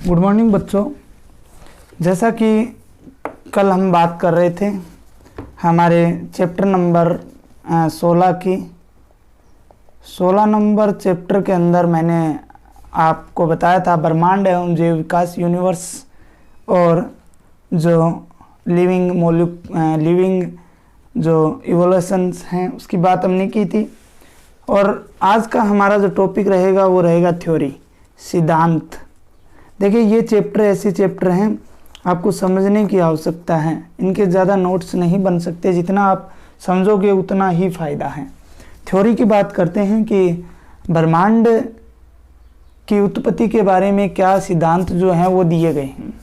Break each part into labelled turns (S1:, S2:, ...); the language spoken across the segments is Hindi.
S1: गुड मॉर्निंग बच्चों। जैसा कि कल हम बात कर रहे थे हमारे चैप्टर नंबर 16 की 16 नंबर चैप्टर के अंदर मैंने आपको बताया था ब्रह्मांड एवं जैव विकास यूनिवर्स और जो लिविंग जो इवोल्यूशंस हैं उसकी बात हमने की थी। और आज का हमारा जो टॉपिक रहेगा वो रहेगा थ्योरी, सिद्धांत। देखिए ये चैप्टर ऐसे चैप्टर हैं आपको समझने की आवश्यकता है, इनके ज़्यादा नोट्स नहीं बन सकते, जितना आप समझोगे उतना ही फ़ायदा है। थ्योरी की बात करते हैं कि ब्रह्मांड की उत्पत्ति के बारे में क्या सिद्धांत जो हैं वो दिए गए हैं।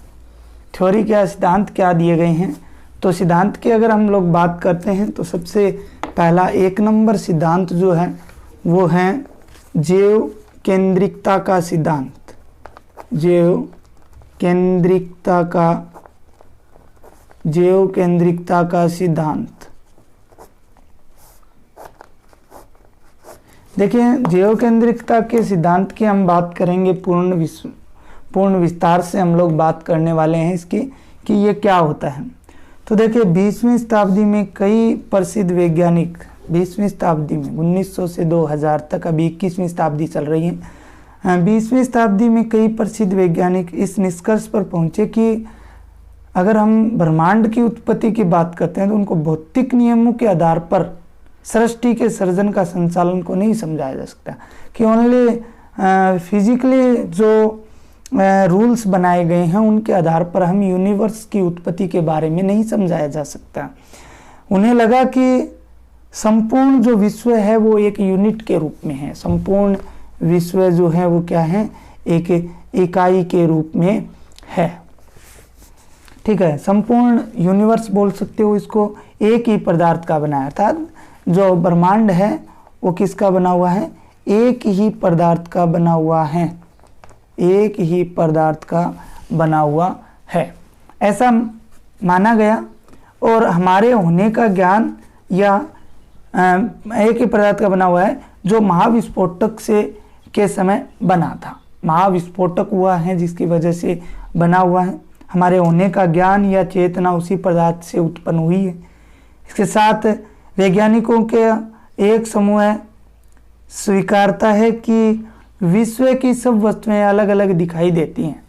S1: थ्योरी क्या, सिद्धांत क्या दिए गए हैं। तो सिद्धांत की अगर हम लोग बात करते हैं तो सबसे पहला 1 नंबर सिद्धांत जो है वो है जैव केंद्रिकता का सिद्धांत। जैव केंद्रिकता का सिद्धांत। देखिए जैव केंद्रिकता के सिद्धांत की हम बात करेंगे, पूर्ण विस्तार से हम लोग बात करने वाले हैं इसकी कि ये क्या होता है। तो देखिए 20वीं शताब्दी में कई प्रसिद्ध वैज्ञानिक, 20वीं शताब्दी में 1900 से 2000 तक, अभी 21वीं शताब्दी चल रही है, 20वीं शताब्दी में कई प्रसिद्ध वैज्ञानिक इस निष्कर्ष पर पहुंचे कि अगर हम ब्रह्मांड की उत्पत्ति की बात करते हैं तो उनको भौतिक नियमों के आधार पर सृष्टि के सर्जन का संचालन को नहीं समझाया जा सकता, कि ओनली फिजिकली जो रूल्स बनाए गए हैं उनके आधार पर हम यूनिवर्स की उत्पत्ति के बारे में नहीं समझाया जा सकता। उन्हें लगा कि संपूर्ण जो विश्व है वो एक यूनिट के रूप में है, संपूर्ण विश्व जो है वो क्या है, एक इकाई के रूप में है। ठीक है, संपूर्ण यूनिवर्स बोल सकते हो इसको, एक ही पदार्थ का बना है। अर्थात जो ब्रह्मांड है वो किसका बना हुआ है, एक ही पदार्थ का बना हुआ है, एक ही पदार्थ का बना हुआ है, ऐसा माना गया। और हमारे होने का ज्ञान या एक ही पदार्थ का बना हुआ है जो महाविस्फोटक के समय बना था, महाविस्फोटक हुआ है जिसकी वजह से बना हुआ है। हमारे होने का ज्ञान या चेतना उसी पदार्थ से उत्पन्न हुई है। इसके साथ वैज्ञानिकों के एक समूह स्वीकारता है कि विश्व की सब वस्तुएं अलग अलग दिखाई देती हैं।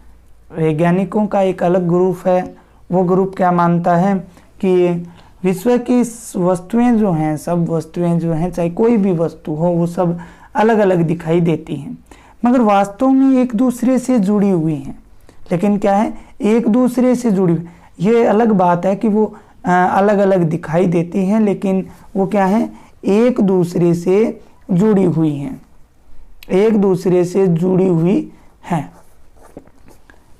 S1: वैज्ञानिकों का एक अलग ग्रुप है, वो ग्रुप क्या मानता है कि विश्व की वस्तुएं जो हैं, सब वस्तुएं जो हैं, चाहे कोई भी वस्तु हो, वो सब अलग अलग दिखाई देती हैं मगर वास्तव में एक दूसरे से जुड़ी हुई हैं। लेकिन क्या है, एक दूसरे से जुड़ी हुई, ये अलग बात है कि वो अलग अलग दिखाई देती हैं, लेकिन वो क्या है, एक दूसरे से जुड़ी हुई हैं, एक दूसरे से जुड़ी हुई हैं।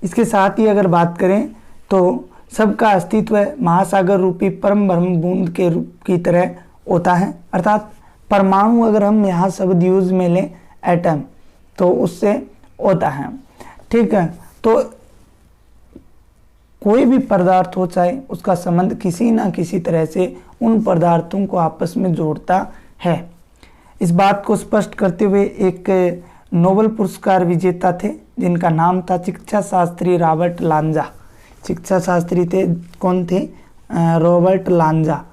S1: इसके साथ ही अगर बात करें तो सबका अस्तित्व महासागर रूपी परम ब्रह्म बूंद के रूप की तरह होता है। अर्थात परमाणु अगर हम यहाँ शब्द यूज में लें एटम तो उससे होता है। ठीक है, तो कोई भी पदार्थ हो चाहे उसका संबंध किसी ना किसी तरह से उन पदार्थों को आपस में जोड़ता है। इस बात को स्पष्ट करते हुए एक नोबेल पुरस्कार विजेता थे जिनका नाम था चिकित्सा शास्त्री रॉबर्ट लांजा। चिकित्सा शास्त्री थे, कौन थे, रॉबर्ट लांजा।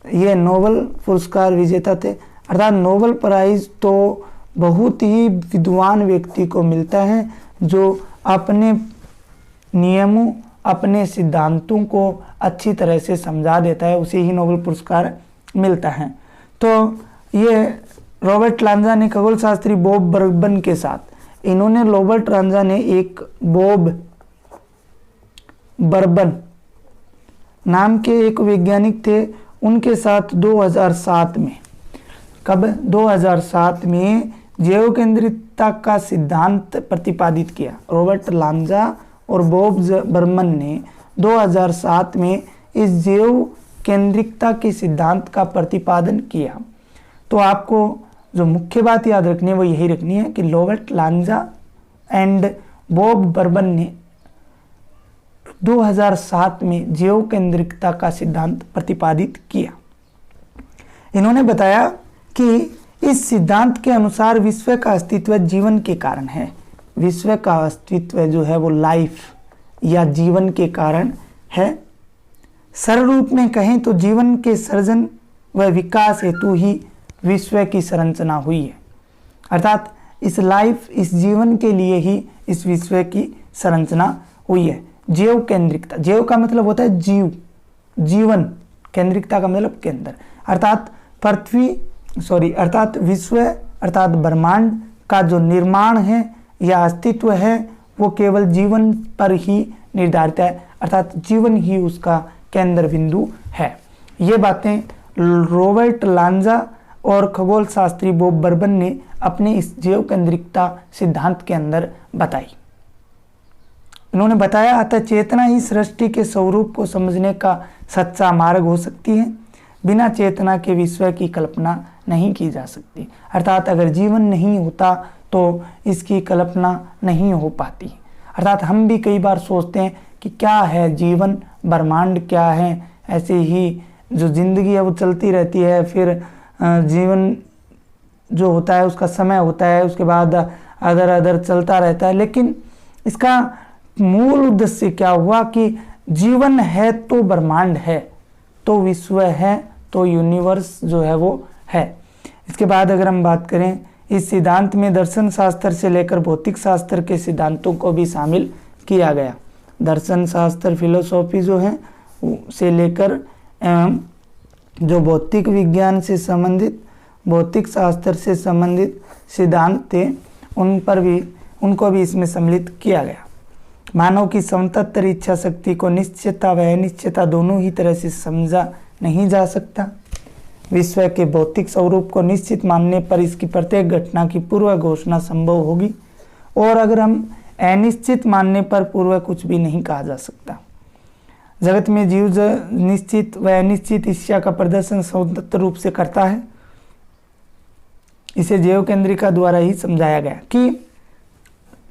S1: ये नोबेल पुरस्कार विजेता थे। अर्थात नोबेल प्राइज तो बहुत ही विद्वान व्यक्ति को मिलता है जो अपने नियमों, अपने सिद्धांतों को अच्छी तरह से समझा देता है, उसे ही नोबेल पुरस्कार मिलता है। तो ये रॉबर्ट लांजा ने खगोल शास्त्री बॉब बर्बन के साथ, इन्होंने रॉबर्ट लांजा ने एक बॉब बर्बन नाम के एक वैज्ञानिक थे, उनके साथ 2007 में, कब, 2007 में जैव केंद्रितता का सिद्धांत प्रतिपादित किया। रॉबर्ट लांजा और बॉब बर्मन ने 2007 में इस जैव केंद्रितता के सिद्धांत का प्रतिपादन किया। तो आपको जो मुख्य बात याद रखनी है वो यही रखनी है कि Robert Lanza and Bob Berman ने 2007 में जैव केंद्रितता का सिद्धांत प्रतिपादित किया। इन्होंने बताया कि इस सिद्धांत के अनुसार विश्व का अस्तित्व जीवन के कारण है। विश्व का अस्तित्व जो है वो लाइफ या जीवन के कारण है। सरल रूप में कहें तो जीवन के सृजन व विकास हेतु ही विश्व की संरचना हुई है। अर्थात इस लाइफ, इस जीवन के लिए ही इस विश्व की संरचना हुई है। जीव केंद्रिकता, जीव का मतलब होता है जीव, जीवन, केंद्रिकता का मतलब केंद्र, अर्थात विश्व अर्थात ब्रह्मांड का जो निर्माण है या अस्तित्व है वो केवल जीवन पर ही निर्धारित है, अर्थात जीवन ही उसका केंद्र बिंदु है। ये बातें रॉबर्ट लांजा और खगोल शास्त्री बॉब बर्बन ने अपने इस जीव केंद्रिकता सिद्धांत के अंदर बताई। उन्होंने बताया, अतः चेतना ही सृष्टि के स्वरूप को समझने का सच्चा मार्ग हो सकती है। बिना चेतना के विश्व की कल्पना नहीं की जा सकती। अर्थात अगर जीवन नहीं होता तो इसकी कल्पना नहीं हो पाती। अर्थात हम भी कई बार सोचते हैं कि क्या है जीवन, ब्रह्मांड क्या है, ऐसे ही जो जिंदगी है वो चलती रहती है, फिर जीवन जो होता है उसका समय होता है, उसके बाद अदर अदर चलता रहता है। लेकिन इसका मूल उद्देश्य क्या हुआ कि जीवन है तो ब्रह्मांड है, तो विश्व है, तो यूनिवर्स जो है वो है। इसके बाद अगर हम बात करें, इस सिद्धांत में दर्शन शास्त्र से लेकर भौतिक शास्त्र के सिद्धांतों को भी शामिल किया गया। दर्शन शास्त्र, फिलोसॉफी जो है से लेकर जो भौतिक विज्ञान से संबंधित, भौतिक शास्त्र से संबंधित सिद्धांत थे उनको भी इसमें सम्मिलित किया गया। मानव की समतंत्र इच्छा शक्ति को निश्चितता व अनिश्चितता दोनों ही तरह से समझा नहीं जा सकता। विश्व के भौतिक स्वरूप को निश्चित मानने पर इसकी प्रत्येक घटना की पूर्व घोषणा संभव होगी, और अगर हम अनिश्चित मानने पर पूर्व कुछ भी नहीं कहा जा सकता। जगत में जीव निश्चित व अनिश्चित इच्छा का प्रदर्शन स्वतंत्र रूप से करता है। इसे जीव केंद्रिका द्वारा ही समझाया गया कि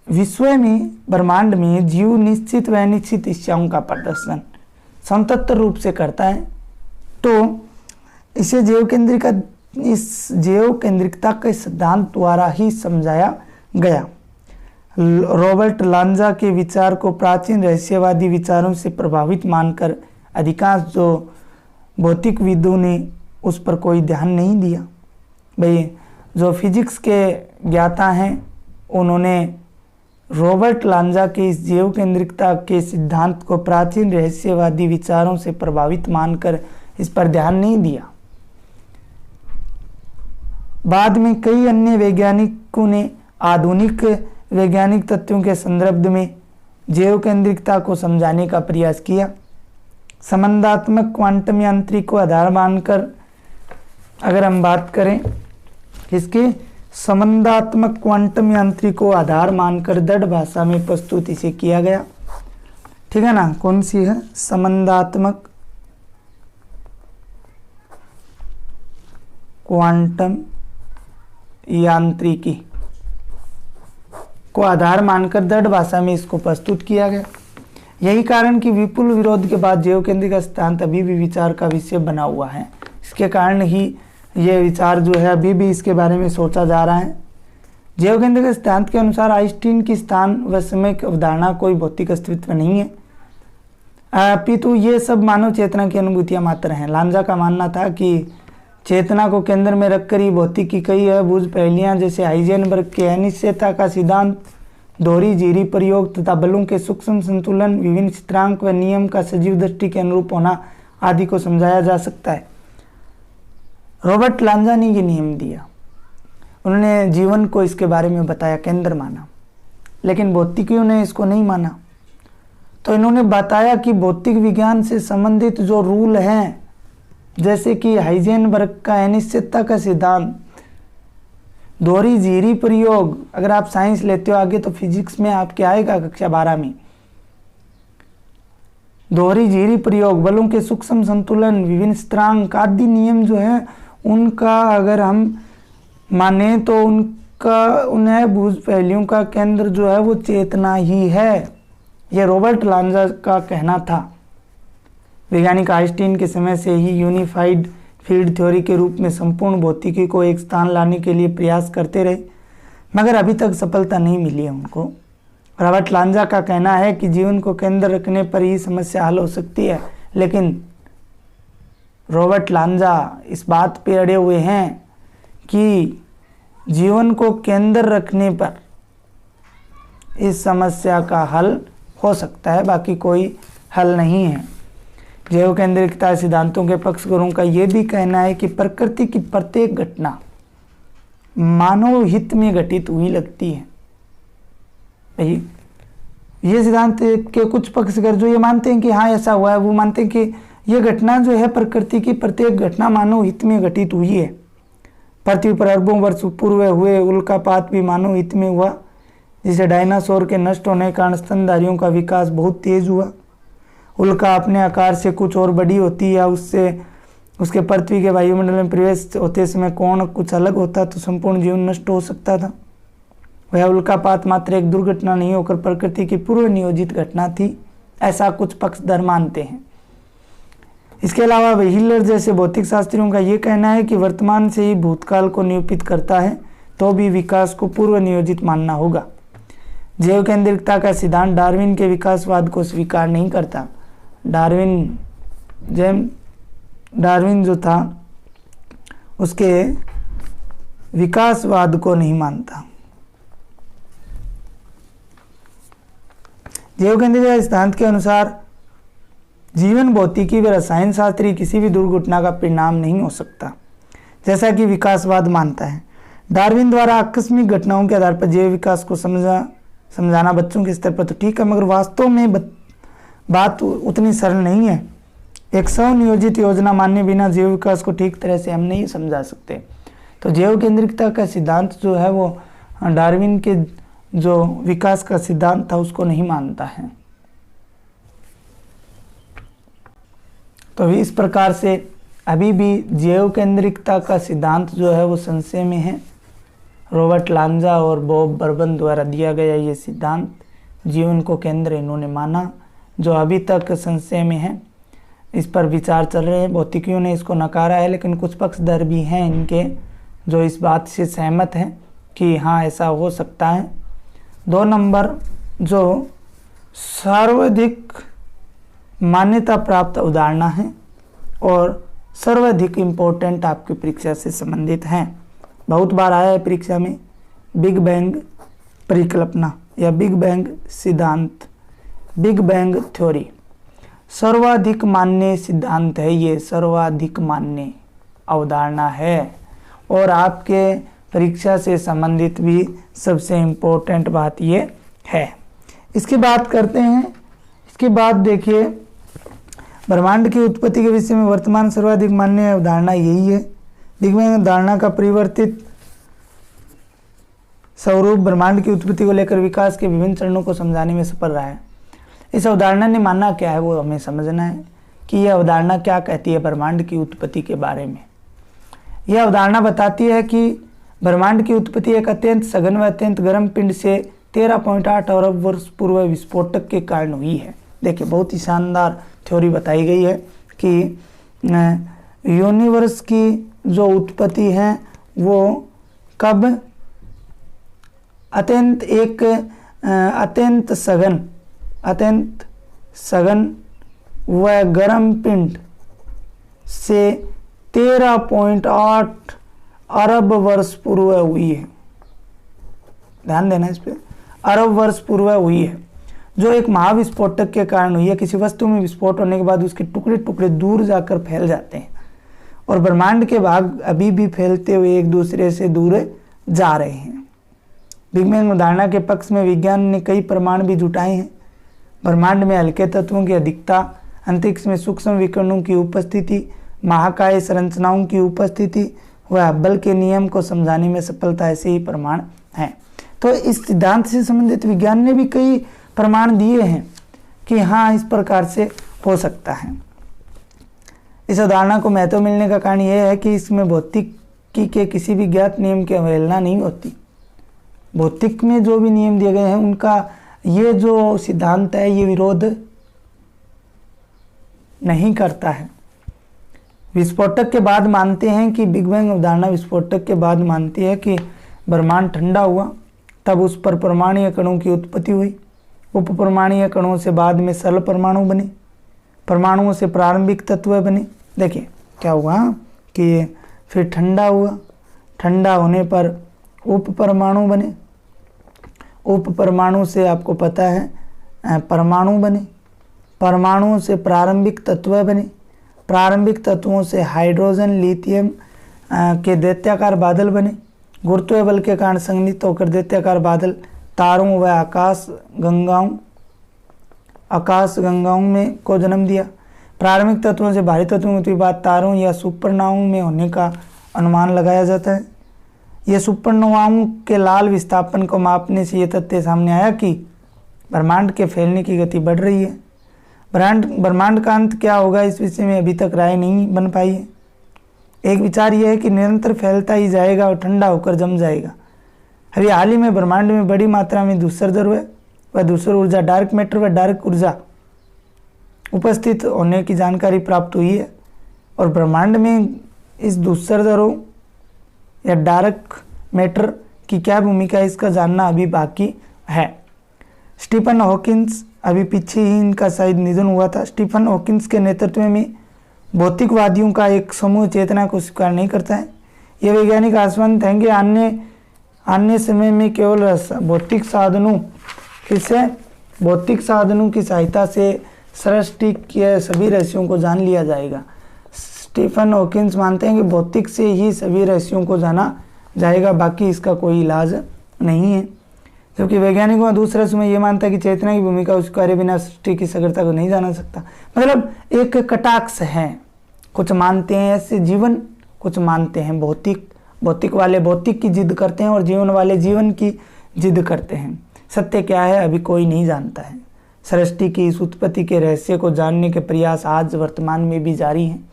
S1: विश्व में, ब्रह्मांड में जीव निश्चित व अनिश्चित इच्छाओं का प्रदर्शन स्वतंत्र रूप से करता है। तो इसे इस जीव केंद्रिकता के सिद्धांत द्वारा ही समझाया गया। रॉबर्ट लांजा के विचार को प्राचीन रहस्यवादी विचारों से प्रभावित मानकर अधिकांश जो भौतिकविदों ने उस पर कोई ध्यान नहीं दिया। भाई जो फिजिक्स के ज्ञाता हैं उन्होंने रॉबर्ट लांजा के इस जीव केंद्रिकता के सिद्धांत को प्राचीन रहस्यवादी विचारों से प्रभावित मानकर इस पर ध्यान नहीं दिया। बाद में कई अन्य वैज्ञानिकों ने आधुनिक वैज्ञानिक तथ्यों के संदर्भ में जीव केंद्रिकता को समझाने का प्रयास किया। संबंधात्मक क्वांटम यांत्रिक को आधार मानकर अगर हम बात करें, इसके संबंधात्मक क्वांटम यांत्रिक को आधार मानकर दृढ़ भाषा में प्रस्तुत इसे किया गया। ठीक है ना, कौन सी है? संबंधात्मक क्वांटम यांत्रिकी को आधार मानकर दृढ़ भाषा में इसको प्रस्तुत किया गया। यही कारण कि विपुल विरोध के बाद जीव केंद्रिक सिद्धांत अभी भी विचार का विषय बना हुआ है। इसके कारण ही ये विचार जो है अभी भी इसके बारे में सोचा जा रहा है। जीव केंद्रिक सिद्धांत के अनुसार आइंस्टीन की स्थान व समय की अवधारणा कोई भौतिक अस्तित्व नहीं है, अपितु ये सब मानव चेतना की अनुभूतियां मात्र हैं। लांजा का मानना था कि चेतना को केंद्र में रखकर ही भौतिक की कई अबूझ पहेलियां जैसे हाइजेनबर्ग के अनिश्चयता का सिद्धांत, दोहरी जीरी प्रयोग तथा बलों के सूक्ष्म संतुलन, विभिन्न स्थिरांक व नियम का सजीव दृष्टि के अनुरूप होना आदि को समझाया जा सकता है। रॉबर्ट लांजा ने ये नियम दिया, उन्होंने जीवन को इसके बारे में बताया, केंद्र माना, लेकिन भौतिकियों ने इसको नहीं माना। तो इन्होंने बताया कि भौतिक विज्ञान से संबंधित जो रूल हैं, जैसे कि हाइजेनबर्ग का अनिश्चितता का सिद्धांत, दोहरी जीरी प्रयोग, अगर आप साइंस लेते हो आगे तो फिजिक्स में आपके आएगा कक्षा 12 में, दोहरी जीरी प्रयोग, बलों के सूक्ष्म संतुलन, विभिन्न स्थिरांक आदि नियम जो है उनका अगर हम माने तो उन्हें भूज पहलियों का केंद्र जो है वो चेतना ही है। यह रॉबर्ट लांजा का कहना था। वैज्ञानिक आइंस्टीन के समय से ही यूनिफाइड फील्ड थ्योरी के रूप में संपूर्ण भौतिकी को एक स्थान लाने के लिए प्रयास करते रहे। मगर अभी तक सफलता नहीं मिली है उनको। रॉबर्ट लांजा का कहना है कि जीवन को केंद्र रखने पर ही समस्या हल हो सकती है, लेकिन रॉबर्ट लांजा इस बात पे अड़े हुए हैं कि जीवन को केंद्र रखने पर इस समस्या का हल हो सकता है, बाकी कोई हल नहीं है। जैव केंद्रिकता सिद्धांतों के पक्षकारों का यह भी कहना है कि प्रकृति की प्रत्येक घटना मानव हित में घटित हुई लगती है। ये सिद्धांत के कुछ पक्षकार जो ये मानते हैं कि हाँ ऐसा हुआ है, वो मानते हैं कि ये घटना जो है प्रकृति की प्रत्येक घटना मानव हित में घटित हुई है। पृथ्वी पर अरबों वर्ष पूर्व हुए उल्कापात भी मानव हित में हुआ, जिसे डायनासोर के नष्ट होने के कारण स्तनधारियों का विकास बहुत तेज हुआ। उल्का अपने आकार से कुछ और बड़ी होती है, उससे उसके पृथ्वी के वायुमंडल में प्रवेश होते समय कोण कुछ अलग होता तो संपूर्ण जीवन नष्ट हो सकता था। वह उल्कापात मात्र एक दुर्घटना नहीं होकर प्रकृति की पूर्व नियोजित घटना थी, ऐसा कुछ पक्षधर मानते हैं। इसके अलावा व्हीलर जैसे भौतिक शास्त्रियों का ये कहना है कि वर्तमान से ही भूतकाल को निरूपित करता है, तो भी विकास को पूर्व नियोजित मानना होगा। जैव केंद्रिकता का सिद्धांत डार्विन के विकासवाद को स्वीकार नहीं करता। डार्विन जो था उसके विकासवाद को नहीं मानता। जैव केंद्रिकता सिद्धांत के अनुसार जीवन भौतिकी व रसायन शास्त्री किसी भी दुर्घटना का परिणाम नहीं हो सकता, जैसा कि विकासवाद मानता है। डार्विन द्वारा आकस्मिक घटनाओं के आधार पर जैव विकास को समझाना बच्चों के स्तर पर तो ठीक है, मगर वास्तव में बात उतनी सरल नहीं है। एक स्वनियोजित योजना मानने बिना जैव विकास को ठीक तरह से हम नहीं समझा सकते। तो जैव केंद्रिकता का सिद्धांत जो है वो डार्विन के जो विकास का सिद्धांत था उसको नहीं मानता है। तो इस प्रकार से अभी भी जैव केंद्रिकता का सिद्धांत जो है वो संशय में है। रॉबर्ट लांजा और बॉब बर्बन द्वारा दिया गया ये सिद्धांत जीवन को केंद्र इन्होंने माना, जो अभी तक संशय में है। इस पर विचार चल रहे हैं। भौतिकियों ने इसको नकारा है, लेकिन कुछ पक्षधर भी हैं इनके जो इस बात से सहमत हैं कि हाँ ऐसा हो सकता है। 2 नंबर जो सर्वाधिक मान्यता प्राप्त अवधारणा है और सर्वाधिक इम्पोर्टेंट आपकी परीक्षा से संबंधित हैं, बहुत बार आया है परीक्षा में, बिग बैंग परिकल्पना या बिग बैंग सिद्धांत, बिग बैंग थ्योरी। सर्वाधिक मान्य सिद्धांत है ये, सर्वाधिक मान्य अवधारणा है और आपके परीक्षा से संबंधित भी सबसे इम्पोर्टेंट बात ये है। इसकी बात करते हैं। इसके बाद देखिए ब्रह्मांड की उत्पत्ति के विषय में वर्तमान सर्वाधिक मान्य अवधारणा यही है। बिग बैंग अवधारणा का परिवर्तित स्वरूप ब्रह्मांड की उत्पत्ति को लेकर विकास के विभिन्न चरणों को समझाने में सफल रहा है। इस अवधारणा ने मानना क्या है वो हमें समझना है कि यह अवधारणा क्या कहती है ब्रह्मांड की उत्पत्ति के बारे में। यह अवधारणा बताती है कि ब्रह्मांड की उत्पत्ति एक अत्यंत सघन व अत्यंत गर्म पिंड से 13.8 अरब वर्ष पूर्व विस्फोटक के कारण हुई है। देखिए बहुत ही शानदार थ्योरी बताई गई है कि यूनिवर्स की जो उत्पत्ति है वो कब अत्यंत सघन व गर्म पिंड से 13.8 अरब वर्ष पूर्व हुई है। ध्यान देना इस पे, अरब वर्ष पूर्व हुई है, जो एक महाविस्फोटक के कारण हुई है। किसी वस्तु में विस्फोट होने के बाद उसके टुकड़े टुकड़े दूर जाकर फैल जाते हैं और ब्रह्मांड के भाग अभी भी फैलते हुए एक दूसरे से दूर जा रहे हैं। बिग बैंग अवधारणा के पक्ष में विज्ञान ने कई प्रमाण भी जुटाए हैं। ब्रह्मांड में हल्के तत्वों की अधिकता, अंतरिक्ष में सूक्ष्म विकिरणों की उपस्थिति, महाकाय संरचनाओं की उपस्थिति व हब्बल के नियम को समझाने में सफलता, ऐसे ही प्रमाण हैं। तो इस सिद्धांत से संबंधित विज्ञान ने भी कई प्रमाण दिए हैं कि हाँ इस प्रकार से हो सकता है। इस अवधारणा को महत्व मिलने का कारण यह है कि इसमें भौतिकी के किसी भी ज्ञात नियम की अवहेलना नहीं होती। भौतिक में जो भी नियम दिए गए हैं उनका ये जो सिद्धांत है ये विरोध नहीं करता है। विस्फोटक के बाद मानते हैं कि बिग बैंग अवधारणा विस्फोटक के बाद मानती है कि ब्रह्मांड ठंडा हुआ तब उस पर परमाणु कणों की उत्पत्ति हुई। उप परमाणु कणों से बाद में सरल परमाणु बने, परमाणुओं से प्रारंभिक तत्व बने। देखिए क्या हुआ कि फिर ठंडा हुआ, ठंडा होने पर उप परमाणु बने, उप परमाणु से आपको पता है परमाणु बने, परमाणुओं से प्रारंभिक तत्व बने, प्रारंभिक तत्वों से हाइड्रोजन लिथियम के दैत्याकार बादल बने, गुरुत्वीय बल के कारण संघनित होकर दैत्याकार बादल तारों व आकाश गंगाओं में को जन्म दिया। प्रारंभिक तत्वों से भारी तत्वों के बाद तारों या सुपरनोवाओं में होने का अनुमान लगाया जाता है। ये सुपरनोवाओं के लाल विस्थापन को मापने से ये तथ्य सामने आया कि ब्रह्मांड के फैलने की गति बढ़ रही है। ब्रह्मांड का अंत क्या होगा इस विषय में अभी तक राय नहीं बन पाई है। एक विचार यह है कि निरंतर फैलता ही जाएगा और ठंडा होकर जम जाएगा। अभी हाल ही में ब्रह्मांड में बड़ी मात्रा में दूसर द्रव्य व दूसर ऊर्जा, डार्क मैटर व डार्क ऊर्जा उपस्थित होने की जानकारी प्राप्त हुई है और ब्रह्मांड में इस दूसर द्रव्यों या डार्क मैटर की क्या भूमिका है इसका जानना अभी बाकी है। स्टीफन हॉकिंस, अभी पीछे ही इनका शायद निधन हुआ था। स्टीफन हॉकिंस के नेतृत्व में भौतिकवादियों का एक समूह चेतना को स्वीकार नहीं करता है। ये वैज्ञानिक आश्वस्त हैं कि आने समय में केवल भौतिक साधनों की सहायता से सृष्टि के सभी रहस्यों को जान लिया जाएगा। स्टीफन हॉकिंस मानते हैं कि भौतिक से ही सभी रहस्यों को जाना जाएगा, बाकी इसका कोई इलाज नहीं है। जबकि वैज्ञानिकों का दूसरा समय ये मानता है कि चेतना की भूमिका उस कार्य बिना सृष्टि की सगरता को नहीं जाना सकता। मतलब एक कटाक्ष है, कुछ मानते हैं ऐसे जीवन, कुछ मानते हैं भौतिक। भौतिक वाले भौतिक की जिद करते हैं और जीवन वाले जीवन की जिद करते हैं। सत्य क्या है अभी कोई नहीं जानता है। सृष्टि की इस उत्पत्ति के रहस्य को जानने के प्रयास आज वर्तमान में भी जारी हैं।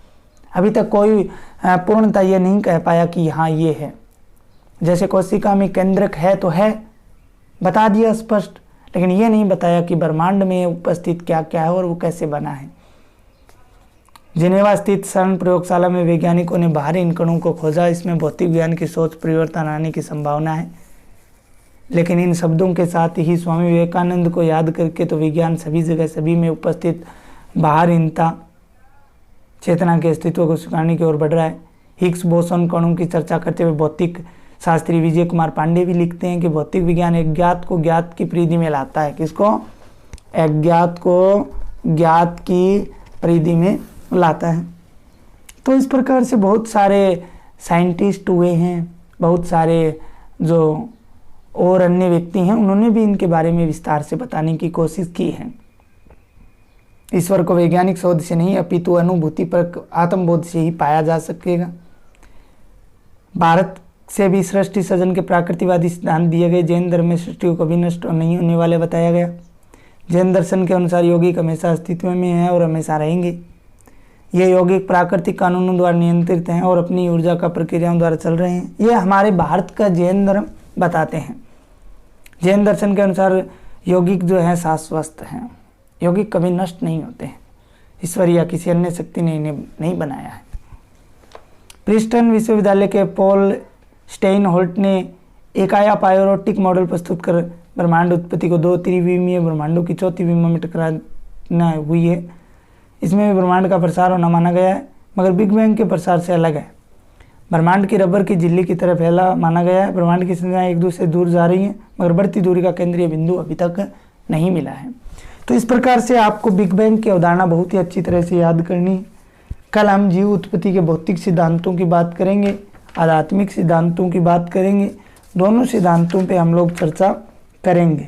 S1: अभी तक कोई पूर्णतः ये नहीं कह पाया कि हाँ ये है। जैसे कोशिका में केंद्रक है तो है, बता दिया स्पष्ट, लेकिन ये नहीं बताया कि ब्रह्मांड में उपस्थित क्या क्या है और वो कैसे बना है। जिनेवा स्थित सर्न प्रयोगशाला में वैज्ञानिकों ने बाहरी इन कणों को खोजा। इसमें भौतिक विज्ञान की सोच परिवर्तन आने की संभावना है। लेकिन इन शब्दों के साथ ही स्वामी विवेकानंद को याद करके तो विज्ञान सभी जगह सभी में उपस्थित बाहरीनता चेतना के अस्तित्व को स्वीकारने की ओर बढ़ रहा है। हिग्स बोसोन कणों की चर्चा करते हुए भौतिक शास्त्री विजय कुमार पांडे भी लिखते हैं कि भौतिक विज्ञान अज्ञात को ज्ञात की परिधि में लाता है। किसको? अज्ञात को ज्ञात की परिधि में लाता है। तो इस प्रकार से बहुत सारे साइंटिस्ट हुए हैं, बहुत सारे जो और अन्य व्यक्ति हैं, उन्होंने भी इनके बारे में विस्तार से बताने की कोशिश की है। ईश्वर को वैज्ञानिक शोध से नहीं अपितु अनुभूति पर आत्मबोध से ही पाया जा सकेगा। भारत से भी सृष्टि सृजन के प्राकृतिकवादी सिद्धांत दिए गए। जैन धर्म में सृष्टि को कभी नष्ट नहीं होने वाले बताया गया। जैन दर्शन के अनुसार यौगिक हमेशा अस्तित्व में हैं और हमेशा रहेंगे। ये यौगिक प्राकृतिक कानूनों द्वारा नियंत्रित हैं और अपनी ऊर्जा का प्रक्रियाओं द्वारा चल रहे हैं। ये हमारे भारत का जैन धर्म बताते हैं। जैन दर्शन के अनुसार यौगिक जो है शाश्वत हैं, यौगिक कभी नष्ट नहीं होते हैं। ईश्वर या किसी अन्य शक्ति ने इन्हें नहीं बनाया है। प्रिंसटन विश्वविद्यालय के पॉल स्टेइनहोल्ट ने एकायापायोरोटिक मॉडल प्रस्तुत कर ब्रह्मांड उत्पत्ति को दो त्रिविमीय ब्रह्मांडों की चौथी विमा में टकराना हुई है। इसमें ब्रह्मांड का प्रसार होना माना गया है, मगर बिग बैंग के प्रसार से अलग है। ब्रह्मांड की रबर की झिल्ली की तरह फैला माना गया है। ब्रह्मांड की संख्याएं एक दूसरे से दूर जा रही हैं, मगर बढ़ती दूरी का केंद्रीय बिंदु अभी तक नहीं मिला है। तो इस प्रकार से आपको बिग बैंग की अवधारणा बहुत ही अच्छी तरह से याद करनी है। कल हम जीव उत्पत्ति के भौतिक सिद्धांतों की बात करेंगे, आध्यात्मिक सिद्धांतों की बात करेंगे। दोनों सिद्धांतों पे हम लोग चर्चा करेंगे।